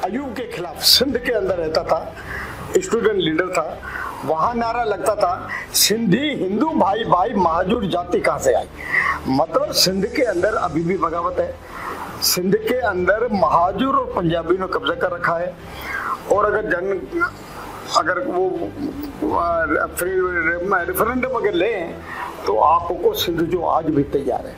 अयूब के खिलाफ सिंध के अंदर रहता था, स्टूडेंट लीडर था। वहां नारा लगता था, सिंधी हिंदू भाई भाई महाजूर जाति कहां से आई। मतलब सिंध के अंदर अभी भी बगावत है, सिंध के अंदर महाजूर और पंजाबी ने कब्जा कर रखा है। और अगर वो रेफरेंडम अगर लें तो आपको सिंध जो आज भी तैयार है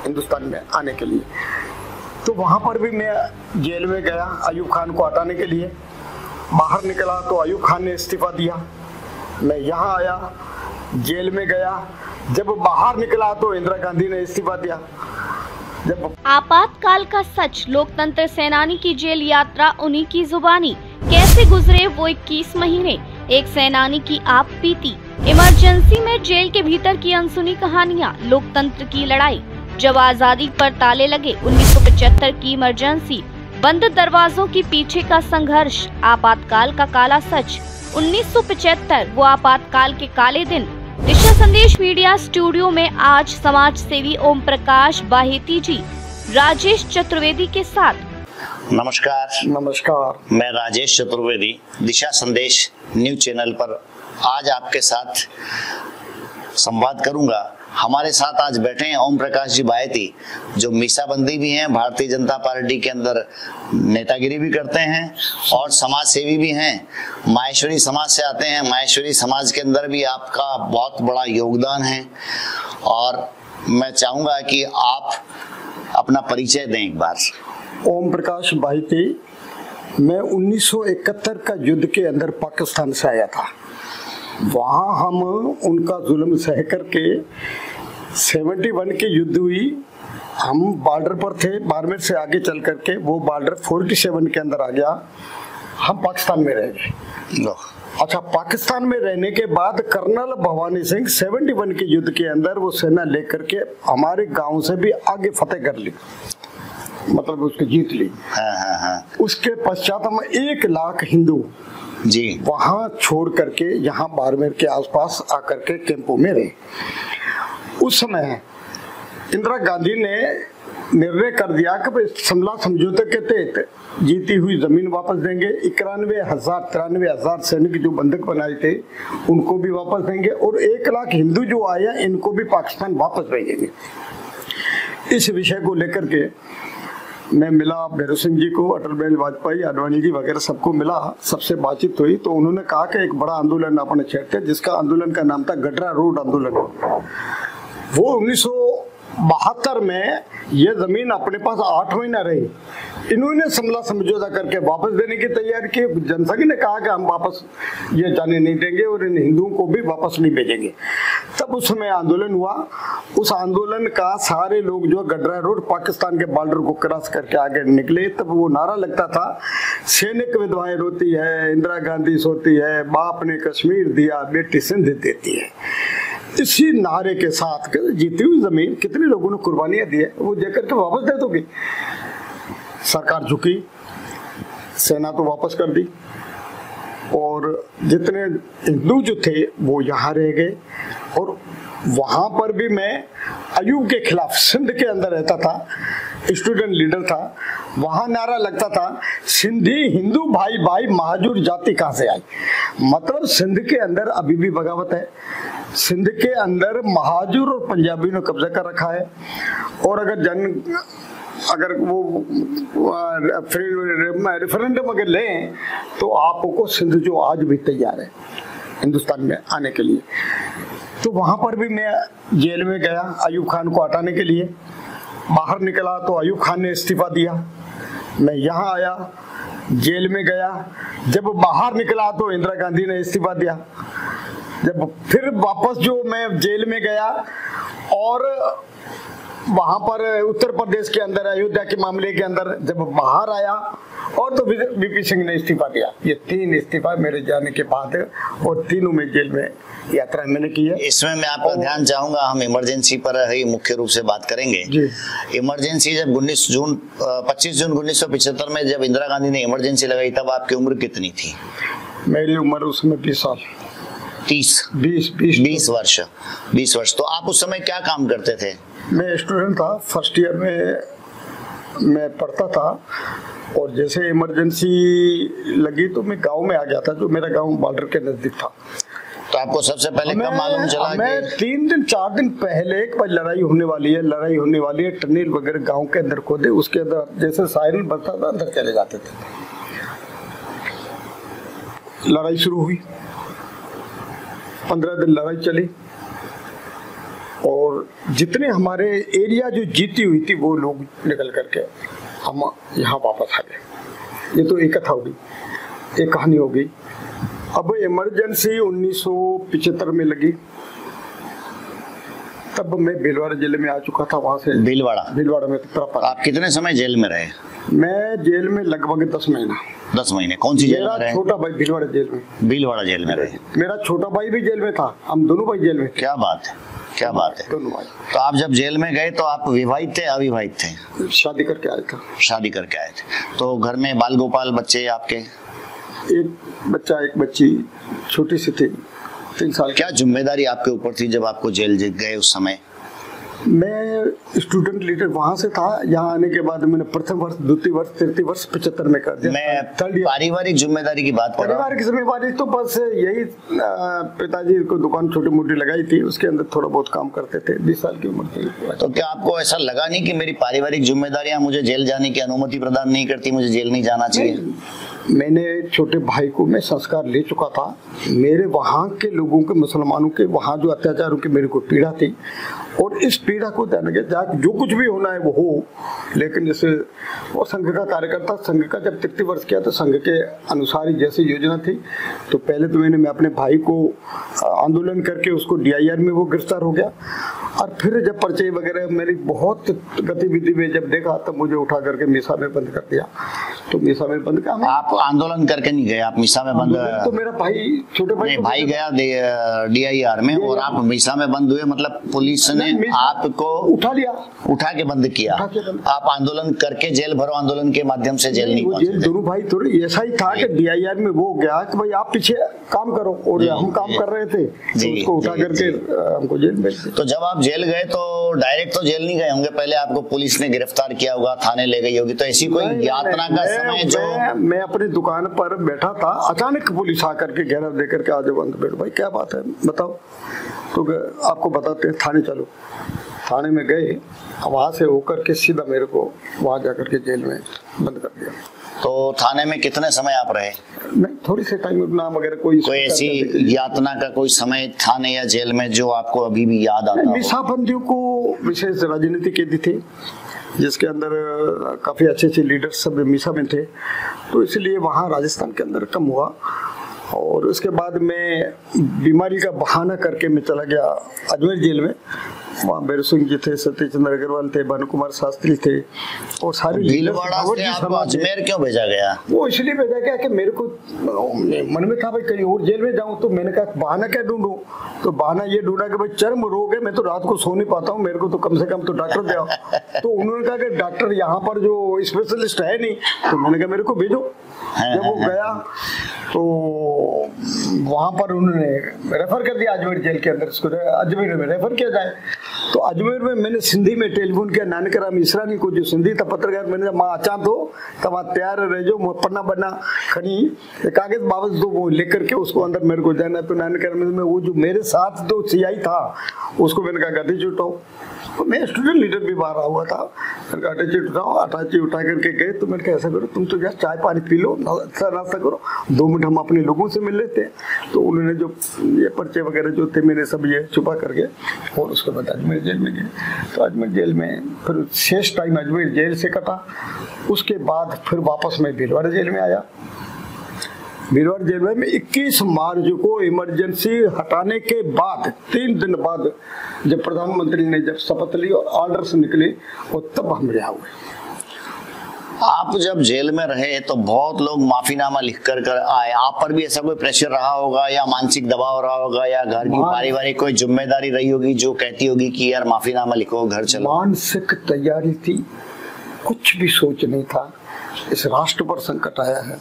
हिंदुस्तान में आने के लिए। तो वहां पर भी मैं जेल में गया अयूब खान को हटाने के लिए। बाहर निकला तो अयूब खान ने इस्तीफा दिया। मैं यहाँ आया, जेल में गया। जब बाहर निकला तो इंदिरा गांधी ने इस्तीफा दिया। जब आपातकाल का सच, लोकतंत्र सेनानी की जेल यात्रा उन्हीं की जुबानी। कैसे गुजरे वो 21 महीने, एक सेनानी की आप बीती। इमरजेंसी में जेल के भीतर की अनसुनी कहानियाँ, लोकतंत्र की लड़ाई, जब आजादी पर ताले लगे। 1975 की इमरजेंसी, बंद दरवाजों के पीछे का संघर्ष, आपातकाल का काला सच। 1975 वो आपातकाल के काले दिन। दिशा संदेश मीडिया स्टूडियो में आज समाज सेवी ओम प्रकाश बाहेती जी राजेश चतुर्वेदी के साथ। नमस्कार, मैं राजेश चतुर्वेदी दिशा संदेश न्यूज चैनल पर आज आपके साथ संवाद करूंगा। हमारे साथ आज बैठे हैं ओम प्रकाश जी बाहेती, जो मीसाबंदी भी हैं, भारतीय जनता पार्टी के अंदर नेतागिरी भी करते हैं और समाज सेवी भी हैं। माहेश्वरी समाज से आते हैं। माहेश्वरी समाज के अंदर भी आपका बहुत बड़ा योगदान है और मैं चाहूंगा कि आप अपना परिचय दें एक बार। ओम प्रकाश बाहेती, मैं 1971 का युद्ध के अंदर पाकिस्तान से आया था। वहाँ हम उनका जुल्म सह करके 71 की युद्ध हुई। हम बॉर्डर पर थे, बारमेर से आगे चल करके वो बॉर्डर 47 के अंदर आ गया। हम पाकिस्तान में रह गए। अच्छा, पाकिस्तान में रहने के बाद कर्नल भवानी सिंह 71 के युद्ध के अंदर वो सेना लेकर के हमारे गांव से भी आगे फतेह कर ली, मतलब उसको जीत ली। उसके पश्चात हम 1 लाख हिंदू जी वहां छोड़ करके यहाँ बारमेर के आसपास आकर के कैंपों में रहे। उस समय इंदिरा गांधी ने निर्णय कर दिया कि शिमला समझौते के तहत जीती हुई जमीन वापस देंगे। 93,000 सैनिक जो बंधक बनाए थे उनको भी वापस देंगे और 1 लाख हिंदू जो आए इनको भी पाकिस्तान वापस भेजेंगे। इस विषय को लेकर के मैं मिला भैरव सिंह जी को, अटल बिहारी वाजपेयी, आडवाणी जी वगैरह सबको मिला, सबसे बातचीत हुई। तो उन्होंने कहा कि एक बड़ा आंदोलन अपने छेड़ते, जिसका आंदोलन का नाम था गडरा रोड आंदोलन। वो 1972 में ये जमीन अपने पास 8 महीना रही। इन्होंने शिमला समझौता करके वापस देने की तैयारी की। जनसंघ ने कहा कि हम वापस ये जाने नहीं देंगे और इन हिंदुओं को भी वापस नहीं भेजेंगे। तब उस समय आंदोलन हुआ। उस आंदोलन का सारे लोग जो गडरा रोड पाकिस्तान के बॉर्डर को क्रॉस करके आगे निकले। तब वो नारा लगता था, सैनिक विधवाएं रोती है, इंदिरा गांधी सोती है, बाप ने कश्मीर दिया, बेटी सिंध देती है। इसी नारे के साथ जीती हुई जमीन कितने लोगों ने कुर्बानियां दी है, वो देकर के वापस दे दोगे। सरकार झुकी, सेना तो वापस कर दी और जितने हिंदू जो थे वो यहाँ रह गए। और वहां पर भी मैं अयूब के खिलाफ सिंध के अंदर रहता था, स्टूडेंट लीडर था। वहां नारा लगता था, सिंधी हिंदू भाई भाई महाजूर जाति कहां से आई। मतलब सिंध के अंदर अभी भी बगावत है, सिंध के अंदर महाजूर और पंजाबी ने कब्जा कर रखा है। और अगर वो रेफरेंडम अगर लें तो आपको सिंध जो आज भी तैयार है हिंदुस्तान में आने के लिए। तो वहां पर भी मैं जेल में गया अयूब खान को हटाने के लिए। बाहर निकला तो अयूब खान ने इस्तीफा दिया। मैं यहाँ आया, जेल में गया। जब बाहर निकला तो इंदिरा गांधी ने इस्तीफा दिया। जब फिर वापस जो मैं जेल में गया और वहां पर उत्तर प्रदेश के अंदर अयोध्या के मामले के अंदर जब बाहर आया और तो वीपी सिंह ने इस्तीफा दिया। ये 3 इस्तीफा मेरे जाने के बाद और तीनों में जेल में यात्रा मैंने की है। इसमें मैं आपका ध्यान चाहूंगा, हम इमरजेंसी पर ही मुख्य रूप से बात करेंगे। इमरजेंसी जब 25 जून 1975 में जब इंदिरा गांधी ने इमरजेंसी लगाई, तब आपकी उम्र कितनी थी? मेरी उम्र उस समय 20 साल। 20 वर्ष। तो आप उस समय क्या काम करते थे? मैं स्टूडेंट था, फर्स्ट ईयर में मैं पढ़ता था और जैसे इमरजेंसी लगी तो मैं गांव में आ गया था, जो मेरा गांव बॉर्डर के नजदीक था। तो आपको सबसे पहले कब मालूम चला? मैं 3 दिन 4 दिन पहले एक बार लड़ाई होने वाली है, टनल वगैरह गांव के अंदर खोदे, उसके अंदर जैसे सायरन बजता था अंदर चले जाते थे। लड़ाई शुरू हुई, 15 दिन लड़ाई चली और जितने हमारे एरिया जो जीती हुई थी वो लोग निकल करके हम यहाँ वापस आ गए। ये तो एक कथा होगी, एक कहानी होगी। अब इमरजेंसी 1975 में लगी, तब मैं भीलवाड़ा जिले में आ चुका था। वहां से भीलवाड़ा में तरफ। आप कितने समय जेल में रहे? मैं जेल में लगभग 10 महीना। 10 महीने? कौन सी जेल में रहे? छोटा भाई भीलवाड़ा जेल में। भीलवाड़ा जेल में रहे? मेरा छोटा भाई भी जेल में था, हम दोनों भाई जेल में। क्या बात है, क्या बात है। दोनों भाई। तो आप जब जेल में गए तो आप विवाहित थे अविवाहित थे? शादी करके आया था। शादी करके आए थे। तो घर में बाल गोपाल बच्चे आपके? एक बच्चा एक बच्ची छोटी सी थी, 3 साल। क्या जिम्मेदारी आपके ऊपर थी जब आपको जेल गए उस समय? मैं स्टूडेंट लीडर वहां से था। यहाँ आने के बाद मैंने प्रथम वर्ष, द्वितीय वर्ष, तृतीय वर्ष 75 में कर दिया। मैं पारिवारिक जिम्मेदारी की बात कर रहा हूं। पारिवारिक जिम्मेदारी तो बस यही, पिताजी को दुकान छोटी मोटी लगाई थी, उसके अंदर थोड़ा बहुत काम करते थे। 20 साल की उम्र थी। तो क्या आपको ऐसा लगा नहीं कि मेरी पारिवारिक जिम्मेदारियां मुझे जेल जाने की अनुमति प्रदान नहीं करती, मुझे जेल नहीं जाना चाहिए? मैंने छोटे भाई को मैं संस्कार ले चुका था। मेरे वहाँ के लोगों के, मुसलमानों के वहाँ जो अत्याचारों की मेरे को पीड़ा थी, और इस पीड़ा को ध्यान के जो कुछ भी होना है वो हो, लेकिन जैसे वो संघ का कार्यकर्ता, संघ का जब 33 वर्ष किया तो संघ के अनुसार ही जैसी योजना थी, तो पहले तो मैं अपने भाई को आंदोलन करके उसको DIR में वो गिरफ्तार हो गया, और फिर जब पर्चे वगैरह मेरी बहुत गतिविधि में जब देखा तब मुझे उठा करके मीसा में बंद कर दिया। तो मीसा में बंद कर, आप आंदोलन करके नहीं गए, आप मीसा में बंद? तो मेरा भाई, छोटे भाई गया DIR में और आप मीसा में बंद हुए, मतलब पुलिस ने आपको उठा लिया, उठा के बंद किया। आप आंदोलन करके जेल भरो आंदोलन के माध्यम से जेल नहीं पहुंचे? दोनों भाई थोड़े ऐसा ही था कि DIR में वो गया कि भाई आप पीछे काम करो, और हम काम कर रहे थे तो उसको उठा करके हमको जेल में। तो जब आप जेल गए तो डायरेक्ट तो जेल नहीं गए होंगे, पहले आपको पुलिस ने गिरफ्तार किया होगा, थाने ले गई होगी, तो ऐसी कोई यातना का समय जो? मैं अपनी दुकान पर बैठा था, अचानक पुलिस आकर के घेरा दे करके आज बंद बैठो। भाई क्या बात है बताओ? तो आपको बताते हैं, थाने चलो। थाने में गए, वहां से होकर के सीधा मेरे को वहां जाकर के जेल में बंद कर दिया। तो थाने में कितने समय आप रहे? नहीं, थोड़ी सी टाइम, नाम वगैरह कोई ऐसी यातना का कोई समय थाने या जेल में जो आपको अभी भी याद आता हो? मीसाबंदियों को विशेष राजनीति कैदी थे, जिसके अंदर काफी अच्छे लीडर्स सब मीसा में थे, तो इसलिए वहाँ राजस्थान के अंदर कम हुआ। और उसके बाद मैं बीमारी का बहाना करके मैं चला गया अजमेर जेल में। वहाँ भैरव सिंह जी थे, सतीश चंद्र अग्रवाल थे, भानु कुमार शास्त्री थे, और सारे भीलवाड़ा से आपको अजमेर क्यों भेजा गया? वो इसलिए भेजा गया कि मेरे को मन में था भाई कहीं और जेल में जाऊं, तो मैंने कहा बहाना क्या ढूंढूं? तो बहाना ये ढूंढा कि भाई चर्म रोग है, मैं तो रात को सो नहीं पाता हूँ, मेरे को तो कम से कम तो डॉक्टर दे आओ। तो उन्होंने कहा कि डॉक्टर यहाँ पर जो स्पेशलिस्ट है नहीं, तो मैंने कहा मेरे को भेजो। जब वो गया तो वहां पर उन्होंने रेफर कर दिया अजमेर जेल के अंदर, इसको अजमेर में रेफर किया जाए। तो अजमेर में मैंने सिंधी में टेलीफोन किया नानकराम ईसरानी को, जो सिंधी था पत्रकार। मैंने माँ अचा तो तव्हां तैयार रहो, पन्ना बन्ना खड़ी कागज बाबत दो, वो लेकर के उसको अंदर मेरे को जाना। तो नानकराम में वो जो मेरे साथ जो CI था उसको मैंने कहा गड्ढे छुटाओ। तो मैं स्टूडेंट लीडर भी बाहर हुआ था, अटैची उठाओ, अटैची उठा करके गए। तो मैंने कहा ऐसा करो, तुम तो यार चाय पानी पी लो, अच्छा नाश्ता करो, 2 मिनट हम अपने लोगों से मिल लेते हैं। तो उन्होंने जो ये पर्चे वगैरह जो थे मैंने सब ये छुपा करके, और उसके बाद अजमेर जेल में गए। तो अजमेर जेल में फिर शेष टाइम अजमेर जेल से कटा। उसके बाद फिर वापस मैं भीलवाड़ा जेल में आया। भीलवाड़ा जेल में 21 मार्च को इमरजेंसी हटाने के बाद 3 दिन बाद जब प्रधानमंत्री ने जब शपथ ली और ऑर्डर्स निकले, और तब हम रिहा हुए। आप जब जेल में रहे तो बहुत लोग माफीनामा लिख कर आए, आप पर भी ऐसा कोई प्रेशर रहा होगा, या मानसिक दबाव रहा होगा, या घर की पारिवारिक कोई जिम्मेदारी रही होगी जो कहती होगी कि यार माफीनामा लिखो, घर चलो? मानसिक तैयारी थी, कुछ भी सोच नहीं था। इस राष्ट्र पर संकट आया है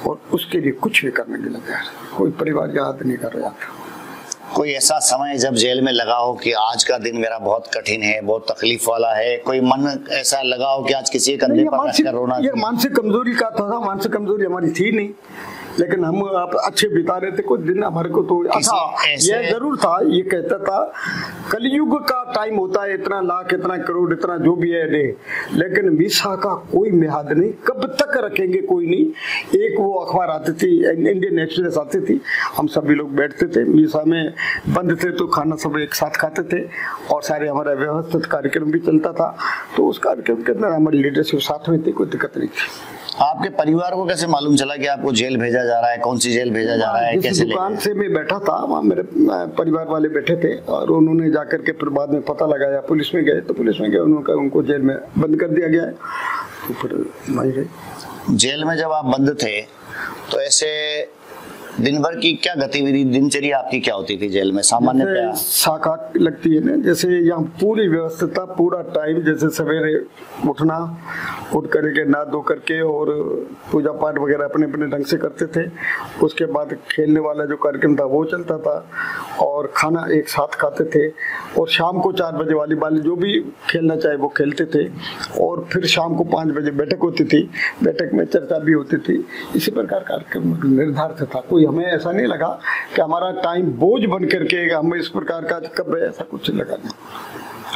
और उसके लिए कुछ भी करने के लिए तैयार, कोई परिवार याद नहीं कर रहा था। कोई ऐसा समय जब जेल में लगा हो कि आज का दिन मेरा बहुत कठिन है, बहुत तकलीफ वाला है, कोई मन ऐसा लगा हो कि आज किसी के कंधे पर रखकर रोना? ये मानसिक कमजोरी का था, मानसिक कमजोरी हमारी थी नहीं, लेकिन हम आप अच्छे बिता रहे थे कुछ दिन हमारे को। तो अच्छा ये जरूर था, ये कहता था कलयुग का टाइम होता है, इतना लाख इतना करोड़ इतना जो भी है डे, लेकिन मीसा का कोई मियाद नहीं, कब तक रखेंगे कोई नहीं। एक वो अखबार आती थी, इंडियन एक्सप्रेस आती थी, हम सभी लोग बैठते थे मीसा में, बंद थे तो खाना सब एक साथ खाते थे और सारे हमारा व्यवस्थित कार्यक्रम भी चलता था। तो उस कार्यक्रम के अंदर हमारी लीडरशिप साथ में थी, कोई दिक्कत नहीं थी। आपके परिवार को कैसे मालूम चला कि आपको जेल भेजा जा रहा है? कौन सी जेल भेजा जा रहा है? कैसे? दुकान से मैं बैठा था, वहाँ मेरे परिवार वाले बैठे थे और उन्होंने जाकर के फिर बाद में पता लगाया, पुलिस में गए तो पुलिस में गए, उन्होंने कहा उनको जेल में बंद कर दिया गया है। तो फिर वहीं गए। जेल में जब आप बंद थे तो ऐसे दिन भर की क्या गतिविधि, दिनचर्या आपकी क्या होती थी जेल में? सामान्य शाखा लगती है ना, जैसे यहाँ पूरी व्यवस्था, पूरा टाइम, जैसे सवेरे उठना, उठ करके नहा धो करके और पूजा पाठ वगैरह अपने अपने ढंग से करते थे। उसके बाद खेलने वाला जो कार्यक्रम था वो चलता था और खाना एक साथ खाते थे और शाम को 4 बजे वॉलीबॉल जो भी खेलना चाहे वो खेलते थे और फिर शाम को 5 बजे बैठक होती थी, बैठक में चर्चा भी होती थी। इसी प्रकार कार्यक्रम निर्धारित था। कोई हमें ऐसा नहीं लगा कि हमारा टाइम बोझ बन करके हम इस प्रकार का कब, ऐसा कुछ लगा नहीं,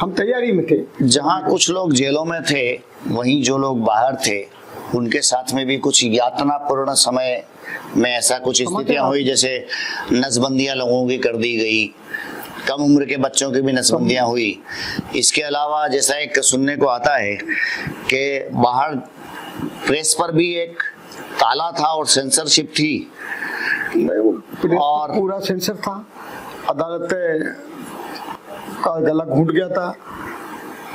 हम तैयारी में थे। जहाँ कुछ लोग जेलों में थे वहीं जो लोग बाहर थे उनके साथ में भी कुछ यातनापूर्ण समय में ऐसा कुछ स्थितियां हुई, जैसे नसबंदियां लोगों की कर दी गई, कम उम्र के बच्चों की भी नसबंदियां हुई। इसके अलावा जैसा एक सुनने को आता है कि बाहर प्रेस पर भी एक ताला था और सेंसरशिप थी, और पूरा सेंसर था, अदालत का गला घूट गया था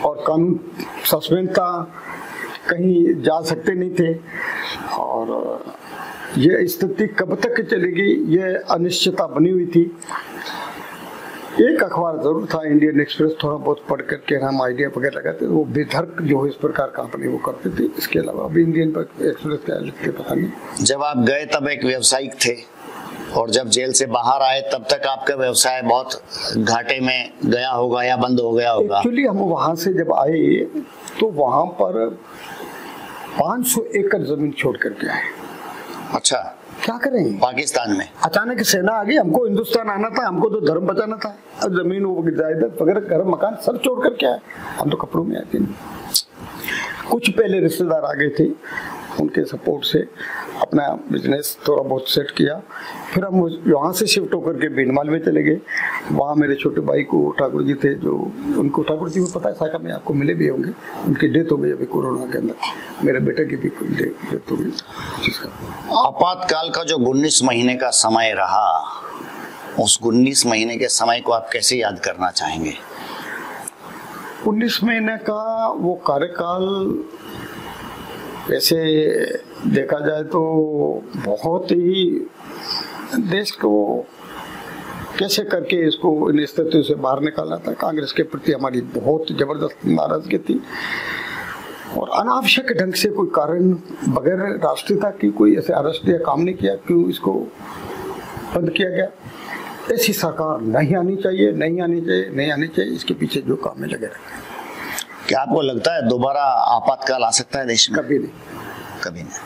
और कानून सस्पेंड था, कहीं जा सकते नहीं थे। और ये स्थिति कब तक चलेगी ये अनिश्चितता बनी हुई थी। एक अखबार जरूर था इंडियन एक्सप्रेस, थोड़ा बहुत पढ़ करके हम आइडिया वगैरह लगाते, वो बेधर्क जो इस प्रकार का अपने वो करते थे। इसके अलावा अभी इंडियन एक्सप्रेस क्या लिखते पता नहीं। जब आप गए तब एक व्यवसायिक थे और जब जेल से बाहर आए तब तक आपका व्यवसाय बहुत घाटे में गया होगा या बंद हो गया होगा? एक्चुअली हम वहां से जब आए तो वहां पर 500 एकड़ जमीन छोड़ करके आए। अच्छा, क्या करें पाकिस्तान में अचानक सेना आ गई, हमको हिंदुस्तान आना था, हमको तो धर्म बचाना था, और जमीन जायदाद वगैरह घर मकान सब छोड़ करके आए। हम तो कपड़ों में आते नहीं। कुछ पहले रिश्तेदार आ गए थे, उनके सपोर्ट से अपना बिजनेस थोड़ा बहुत सेट किया। फिर हम वहाँ से शिफ्ट होकर के बीनमाल में चले गए। वहाँ मेरे छोटे भाई को ठाकुर जी थे, जो उनको ठाकुर जी को पता है शाखा में आपको मिले भी होंगे, उनकी डेथ हो गई अभी कोरोना के अंदर। मेरे बेटे की भी डेथ हो गई। आपातकाल का जो 19 महीने का समय रहा, उस 19 महीने के समय को आप कैसे याद करना चाहेंगे? 19 महीने का वो कार्यकाल वैसे देखा जाए तो बहुत ही देश को कैसे करके इसको इन स्थितियों से बाहर निकाला था। कांग्रेस के प्रति हमारी बहुत जबरदस्त नाराजगी थी और अनावश्यक ढंग से कोई कारण बगैर राष्ट्रीयता की कोई ऐसे अराष्ट्रीय काम नहीं किया। क्यों इसको बंद किया गया? ऐसी सरकार नहीं आनी चाहिए, नहीं आनी चाहिए, नहीं आनी चाहिए। इसके पीछे जो काम में लगे रहे। क्या आपको लगता है दोबारा आपातकाल आ सकता है देश में? कभी नहीं, कभी नहीं।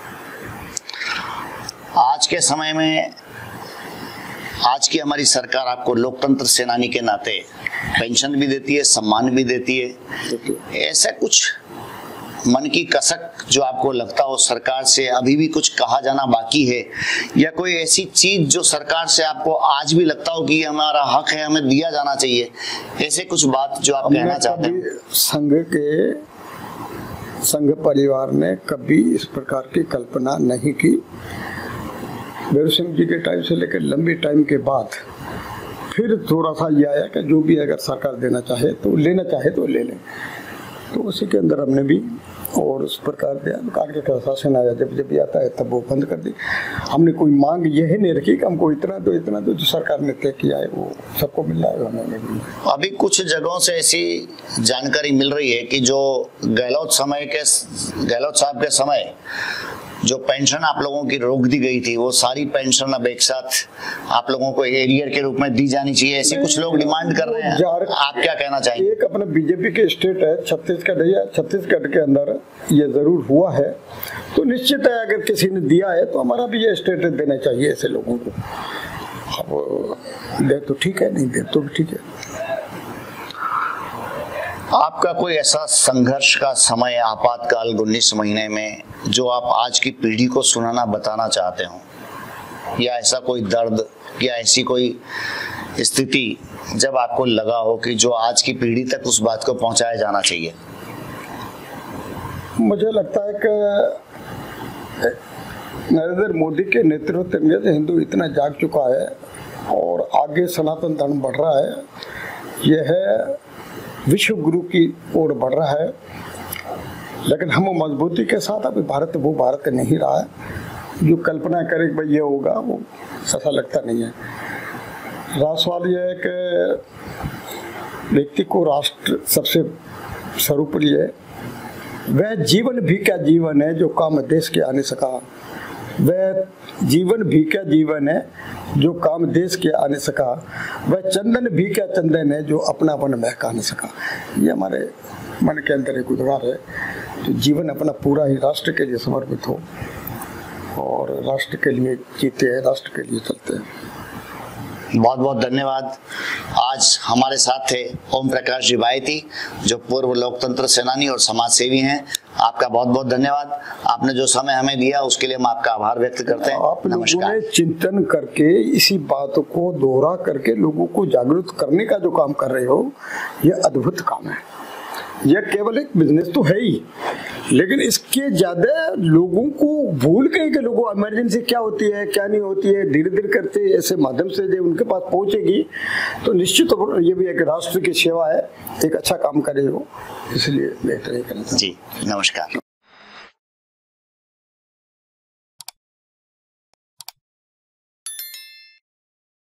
आज के समय में आज की हमारी सरकार आपको लोकतंत्र सेनानी के नाते पेंशन भी देती है, सम्मान भी देती है। ऐसा कुछ मन की कसक जो आपको लगता हो सरकार से अभी भी कुछ कहा जाना बाकी है, या कोई ऐसी चीज जो सरकार से आपको आज भी लगता हो कि हमारा हक है, हमें दिया जाना चाहिए, ऐसे कुछ बात जो आप कहना चाहते हैं? संघ परिवार ने कभी इस प्रकार की कल्पना नहीं की। भैरव सिंह जी के टाइम से लेकर लंबे टाइम के बाद फिर थोड़ा सा ये आया कि जो भी अगर सरकार देना चाहे तो लेना चाहे तो ले लें। तो उसी के अंदर हमने भी और उस प्रकार कांग्रेस का शासन आया, जब जब भी आता है तब वो बंद कर दी। हमने कोई मांग यही नहीं रखी कि हमको इतना दो जो सरकार ने तय किया है वो सबको मिल रहा है, हमें नहीं। अभी कुछ जगहों से ऐसी जानकारी मिल रही है कि जो गहलोत साहब के समय जो पेंशन आप लोगों की रोक दी गई थी वो सारी पेंशन अब एक साथ आप लोगों को एरियर के रूप में दी जानी चाहिए, ऐसे कुछ लोग डिमांड कर रहे हैं, आप क्या कहना चाहेंगे? एक अपना बीजेपी के स्टेट है छत्तीसगढ़, या छत्तीसगढ़ के अंदर ये जरूर हुआ है, तो निश्चित है अगर किसी ने दिया है तो हमारा भी ये स्टेटस देना चाहिए ऐसे लोगों को। अब दे तो ठीक है, नहीं दे तो भी ठीक है। आपका कोई ऐसा संघर्ष का समय आपातकाल 19 महीने में जो आप आज की पीढ़ी को सुनाना बताना चाहते हो, या ऐसा कोई दर्द या ऐसी कोई स्थिति जब आपको लगा हो कि जो आज की पीढ़ी तक उस बात को पहुंचाया जाना चाहिए? मुझे लगता है कि नरेंद्र मोदी के नेतृत्व में हिंदू इतना जाग चुका है और आगे सनातन धर्म बढ़ रहा है, यह है विश्व गुरु की ओर बढ़ रहा है। लेकिन हम मजबूती के साथ अभी भारत वो भारत नहीं रहा है जो कल्पना करे कि भाई ये होगा, वो सफल लगता नहीं है। राष्ट्रवाद यह है कि व्यक्ति को राष्ट्र सबसे सर्वोपरि है, वह जीवन भी क्या जीवन है जो काम देश के आने सका, वह जीवन भी क्या जीवन है जो काम देश के आने सका, वह चंदन भी क्या चंदन है जो अपनापन महका नहीं सका। ये हमारे मन के अंदर एक उद्गार है, तो जीवन अपना पूरा ही राष्ट्र के लिए समर्पित हो और राष्ट्र के लिए जीते हैं, राष्ट्र के लिए चलते हैं। बहुत बहुत धन्यवाद। आज हमारे साथ थे ओम प्रकाश जी बायती, जो पूर्व लोकतंत्र सेनानी और समाज सेवी हैं। आपका बहुत बहुत धन्यवाद, आपने जो समय हमें दिया उसके लिए हम आपका आभार व्यक्त करते हैं। आप लोगों ने चिंतन करके इसी बात को दोहरा करके लोगों को जागरूक करने का जो काम कर रहे हो, यह अद्भुत काम है। यह केवल एक बिजनेस तो है ही, लेकिन इसके ज्यादा लोगों को भूल गए कि लोगों इमरजेंसी क्या होती है क्या नहीं होती है, धीरे धीरे करते ऐसे माध्यम से जब उनके पास पहुंचेगी तो निश्चित तौर पर ये भी एक राष्ट्र की सेवा है, एक अच्छा काम करे हो, इसलिए बेहतर करना। जी नमस्कार।